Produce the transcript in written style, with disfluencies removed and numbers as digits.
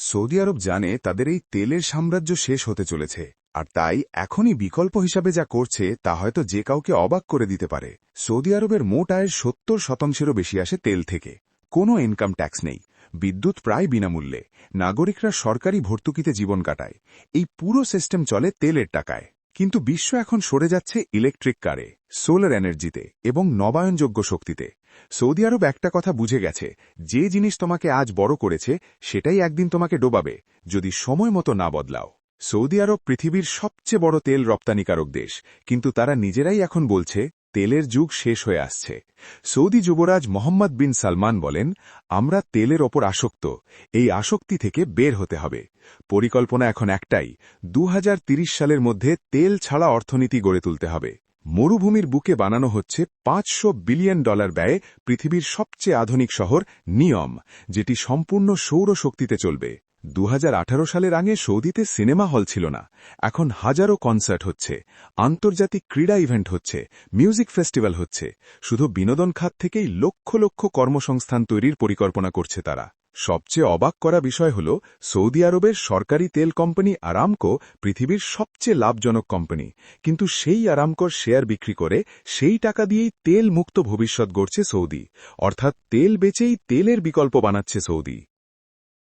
Saudi আরব জানে তাদের এই তেলের সাম্রাজ্য শেষ হতে চলেছে, আর তাই এখনই বিকল্প হিসাবে যা করছে তা হয়তো যে কাউকে অবাক করে দিতে পারে। সৌদি আরবের মোট আয়ের 70% বেশি আসে তেল থেকে। কোনো ইনকাম ট্যাক্স নেই, বিদ্যুৎ প্রায় বিনামূল্যে, নাগরিকরা সরকারি ভর্তুকিতে জীবন কাটায়। এই পুরো সিস্টেম চলে তেলের টাকায়। কিন্তু বিশ্ব এখন সরে যাচ্ছে ইলেকট্রিক কারে, সোলার এনার্জিতে এবং নবায়নযোগ্য শক্তিতে। সৌদি আরব একটা কথা বুঝে গেছে, যে জিনিস তোমাকে আজ বড় করেছে সেটাই একদিন তোমাকে ডোবাবে, যদি সময় মতো না বদলাও। সৌদি আরব পৃথিবীর সবচেয়ে বড় তেল রপ্তানিকারক দেশ, কিন্তু তারা নিজেরাই এখন বলছে তেলের যুগ শেষ হয়ে আসছে। সৌদি যুবরাজ মোহাম্মদ বিন সালমান বলেন, আমরা তেলের ওপর আসক্ত, এই আসক্তি থেকে বের হতে হবে। পরিকল্পনা এখন একটাই, 2030 সালের মধ্যে তেল ছাড়া অর্থনীতি গড়ে তুলতে হবে। মরুভূমির বুকে বানানো হচ্ছে $500 বিলিয়ন ব্যয়ে পৃথিবীর সবচেয়ে আধুনিক শহর নিয়ম, যেটি সম্পূর্ণ সৌরশক্তিতে চলবে। 2018 সালের আগে সৌদিতে সিনেমা হল ছিল না, এখন হাজারো কনসার্ট হচ্ছে, আন্তর্জাতিক ক্রীড়া ইভেন্ট হচ্ছে, মিউজিক ফেস্টিভ্যাল হচ্ছে। শুধু বিনোদন খাত থেকেই লক্ষ লক্ষ কর্মসংস্থান তৈরির পরিকল্পনা করছে তারা। সবচেয়ে অবাক করা বিষয় হল, সৌদি আরবের সরকারি তেল কোম্পানি আরামকো পৃথিবীর সবচেয়ে লাভজনক কোম্পানি, কিন্তু সেই আরামকোর শেয়ার বিক্রি করে সেই টাকা দিয়েই তেল মুক্ত ভবিষ্যৎ গড়ছে সৌদি। অর্থাৎ তেল বেচেই তেলের বিকল্প বানাচ্ছে সৌদি।